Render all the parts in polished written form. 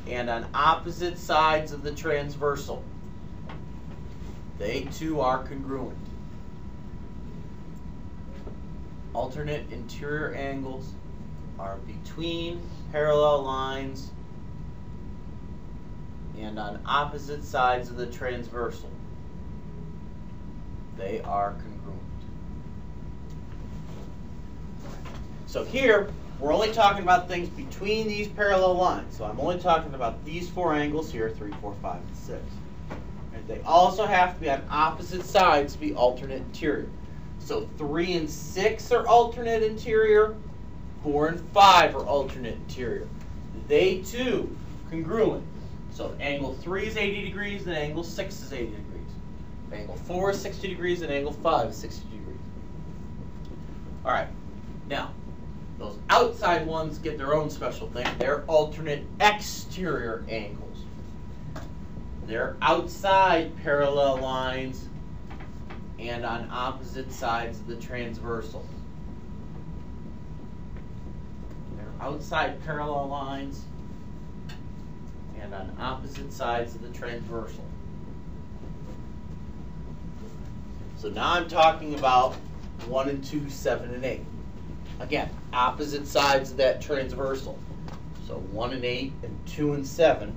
and on opposite sides of the transversal. They too are congruent. Alternate interior angles are between parallel lines and on opposite sides of the transversal. They are congruent. So here, we're only talking about things between these parallel lines. So I'm only talking about these four angles here, 3, 4, 5, and 6. And they also have to be on opposite sides to be alternate interior. So 3 and 6 are alternate interior, 4 and 5 are alternate interior. They too congruent. So angle 3 is 80 degrees and angle 6 is 80 degrees. Angle 4 is 60 degrees and angle 5 is 60 degrees. All right, now those outside ones get their own special thing. They're alternate exterior angles. They're outside parallel lines and on opposite sides of the transversal. They're outside parallel lines and on opposite sides of the transversal. So now I'm talking about 1 and 2, 7 and 8. Again, opposite sides of that transversal. So 1 and 8 and 2 and 7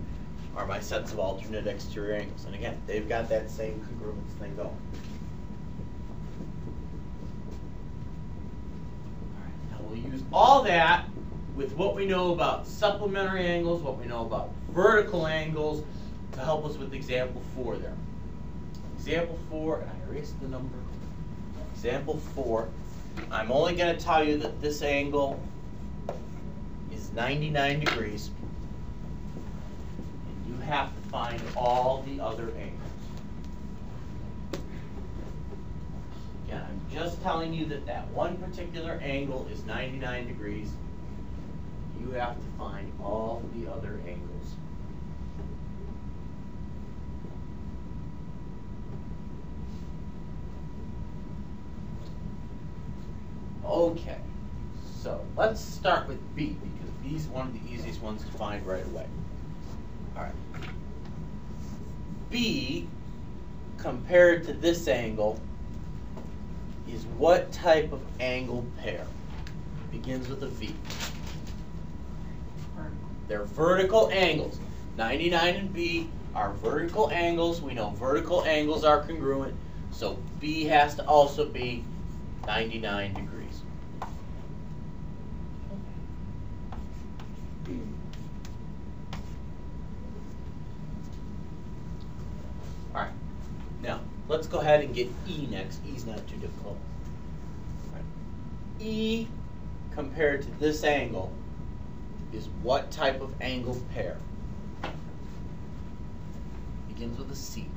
are my sets of alternate exterior angles. And again, they've got that same congruence thing going. All right, now we'll use all that with what we know about supplementary angles, what we know about vertical angles, to help us with example 4 there. Example 4, and I erased the number. Example 4, I'm only going to tell you that this angle is 99 degrees. And you have to find all the other angles. Again, I'm just telling you that that one particular angle is 99 degrees. You have to find all the other angles. Okay, so let's start with B, because B is one of the easiest ones to find right away. All right. B, compared to this angle, is what type of angle pair? Begins with a V. They're vertical angles. 99 and B are vertical angles. We know vertical angles are congruent, so B has to also be 99 degrees. All right, now let's go ahead and get E next. E's not too difficult. All right. E compared to this angle is what type of angle pair? Begins with a C.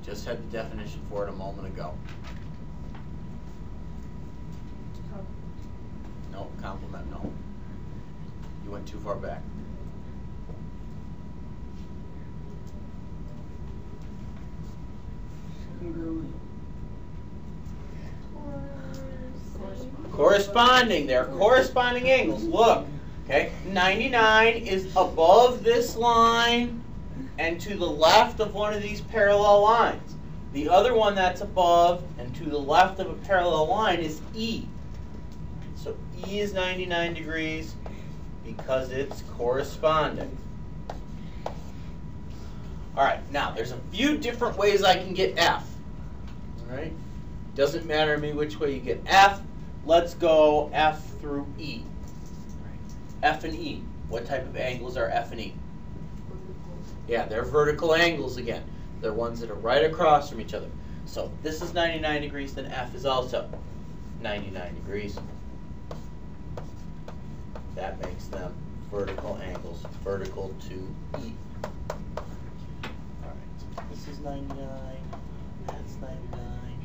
Just had the definition for it a moment ago. No, complement, no. You went too far back. Corresponding. They're corresponding angles. Look, okay, 99 is above this line and to the left of one of these parallel lines. The other one that's above and to the left of a parallel line is E. So E is 99 degrees because it's corresponding. All right, now there's a few different ways I can get F. All right, doesn't matter to me which way you get F. Let's go F through E. F and E. What type of angles are F and E? Yeah, they're vertical angles again. They're ones that are right across from each other. So if this is 99 degrees, then F is also 99 degrees. That makes them vertical angles, vertical to E. All right, this is 99, that's 99,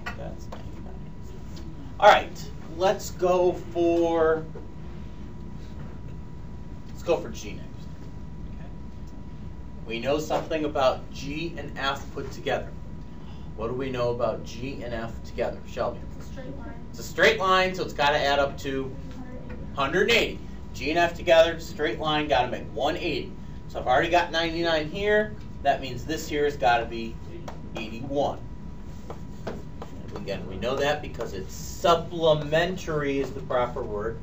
that's 99. All right, let's go for G next. Okay. We know something about G and F put together. What do we know about G and F together? Shelby? It's a straight line. It's a straight line, so it's got to add up to 180. G and F together, straight line, got to make 180. So I've already got 99 here. That means this here has got to be 81. And again, we know that because it's supplementary is the proper word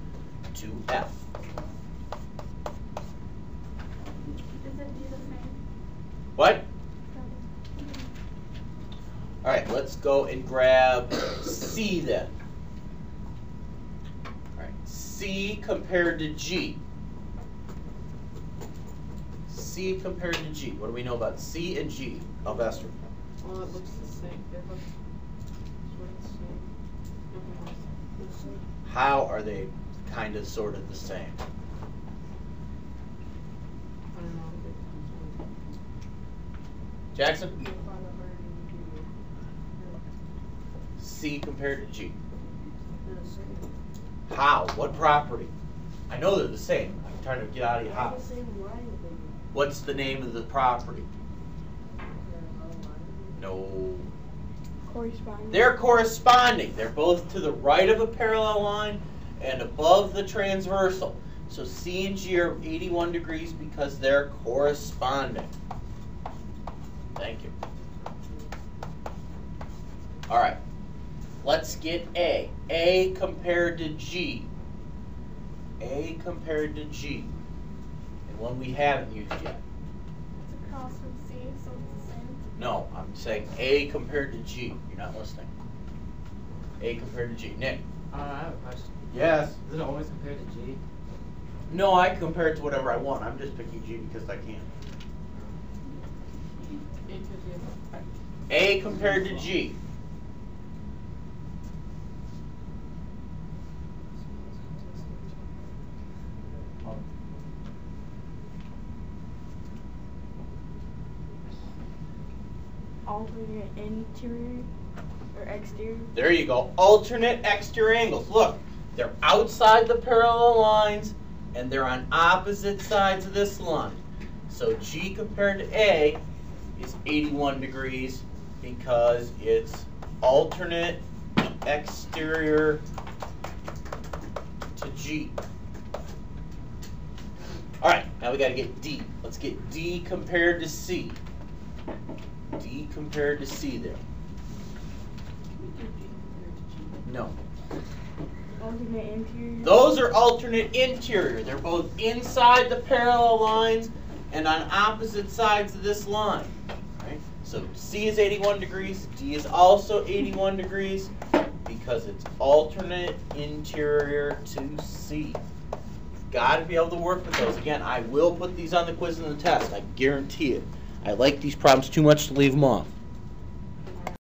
to F. Isn't D the same? What? All right, let's go and grab C then. All right, C compared to G. C compared to G. What do we know about C and G of Esther? Well, it looks the same. It looks sort of the same. How are they kind of sort of the same? I don't know. Jackson? C compared to G. How? What property? I know they're the same. I'm trying to get out of your house. What's the name of the property? No. Corresponding. They're corresponding. They're both to the right of a parallel line and above the transversal. So C and G are 81 degrees because they're corresponding. Thank you. All right. Let's get A. A compared to G. A compared to G. And one we haven't used yet. It's across from C, so it's the same. No, I'm saying A compared to G. You're not listening. A compared to G. Nick. I have a question. Yes. Is it always compared to G? No, I can compare it to whatever I want. I'm just picking G because I can. A compared to G. Alternate interior or exterior. There you go. Alternate exterior angles. Look, they're outside the parallel lines and they're on opposite sides of this line. So G compared to A is 81 degrees because it's alternate exterior to G. All right, now we got to get D. Let's get D compared to C. D compared to C there. No. Alternate interior. Those are alternate interior. They're both inside the parallel lines and on opposite sides of this line. Right? So C is 81 degrees. D is also 81 degrees because it's alternate interior to C. Got to be able to work with those. Again, I will put these on the quiz and the test. I guarantee it. I like these problems too much to leave them off.